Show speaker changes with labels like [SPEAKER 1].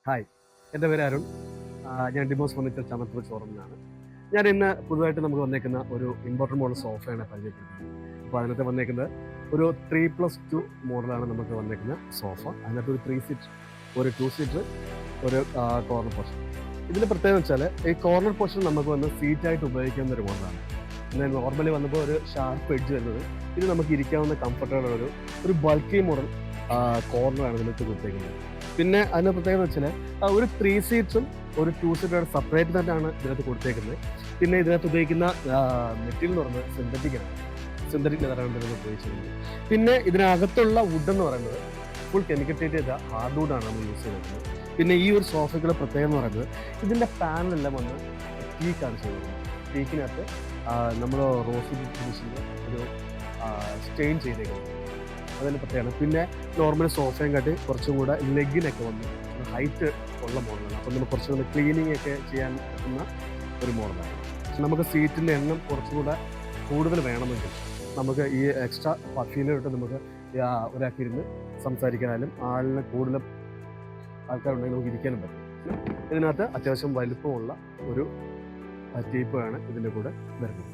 [SPEAKER 1] Hi, എൻ്റെ പേര് അരുൺ. ഞാൻ ഡിമോസ് ഫർണിച്ചർ ചമത്തൂർ ഷോറൂമിലാണ്. ഞാൻ ഇന്ന് പുതുതായിട്ട് നമുക്ക് വന്നേക്കുന്ന ഒരു ഇമ്പോർട്ടൻ്റ് മോഡൽ സോഫയാണ് പരിചയപ്പെടുത്തുന്നത്. അപ്പോൾ അതിനകത്ത് വന്നേക്കുന്നത് ഒരു 3+2 മോഡലാണ് നമുക്ക് വന്നേക്കുന്ന സോഫ. അതിനകത്ത് ഒരു 3 സീറ്റ്, ഒരു 2 സീറ്റർ, ഒരു കോർണർ പോർഷൻ. ഇതിൻ്റെ പ്രത്യേകത വെച്ചാൽ ഈ കോർണർ പോർഷൻ നമുക്ക് വന്ന് സീറ്റായിട്ട് ഉപയോഗിക്കാവുന്ന ഒരു മോഡലാണ്. എന്നാൽ നോർമലി വന്നപ്പോൾ ഒരു ഷാർപ്പ് എഡ്ജ് വരുന്നത് ഇത് നമുക്ക് ഇരിക്കാവുന്ന കംഫർട്ടബിൾ ഒരു ബൾക്കി മോഡൽ കോർണറാണ് ഇതിനകത്ത് കൊടുത്തേക്കുന്നത്. പിന്നെ അതിൻ്റെ പ്രത്യേകത വെച്ചാൽ ഒരു 3 സീറ്റ്സും ഒരു 2 സീറ്റർ സെപ്പറേറ്റ് തന്നെയാണ് ഇതിനകത്ത് കൊടുത്തേക്കുന്നത്. പിന്നെ ഇതിനകത്ത് ഉപയോഗിക്കുന്ന മെറ്റീരിയൽ എന്ന് പറയുന്നത് സിന്തറ്റിക് ലെതറാണ് ഇതിനകത്ത് ഉപയോഗിച്ചിരുന്നത്. പിന്നെ ഇതിനകത്തുള്ള വുഡ് എന്ന് പറയുന്നത് ഫുൾ കെമിക്കൽ ട്രീറ്റ് ചെയ്ത ഹാർഡ് വുഡാണ് നമ്മൾ യൂസ് ചെയ്തിരുന്നത്. പിന്നെ ഈ ഒരു സോഫയ്ക്കുള്ള പ്രത്യേകത എന്ന് പറയുന്നത് ഇതിൻ്റെ പാനലെല്ലാം വന്ന് ടീക്കാണ് ചെയ്തത്. ടീക്കിനകത്ത് നമ്മൾ റോസ് ഫിനിഷിൻ്റെ ഒരു സ്റ്റെയിൻ ചെയ്തേക്കുന്നത് അതിന് പ്രത്യേകമാണ്. പിന്നെ നോർമൽ സോഫയും കാട്ടി കുറച്ചും കൂടെ ലെഗിനൊക്കെ വന്ന് ഹൈറ്റ് ഉള്ള മോഡലാണ്. അപ്പം നമുക്ക് കുറച്ചും കൂടെ ക്ലീനിങ് ഒക്കെ ചെയ്യാൻ പറ്റുന്ന ഒരു മോഡലാണ്. നമുക്ക് സീറ്റിൻ്റെ എണ്ണം കുറച്ചുകൂടെ കൂടുതൽ വേണമെങ്കിൽ നമുക്ക് ഈ എക്സ്ട്രാ ഫീലിട്ട് നമുക്ക് ഒരാൾക്ക് ഇരുന്ന് സംസാരിക്കാനാലും ആളിന് കൂടുതൽ ആൾക്കാരുണ്ടെങ്കിൽ നമുക്ക് ഇരിക്കാനും പറ്റും. ഇതിനകത്ത് അത്യാവശ്യം വലുപ്പമുള്ള ഒരു ടീപ്പാണ് ഇതിൻ്റെ കൂടെ വരുന്നത്.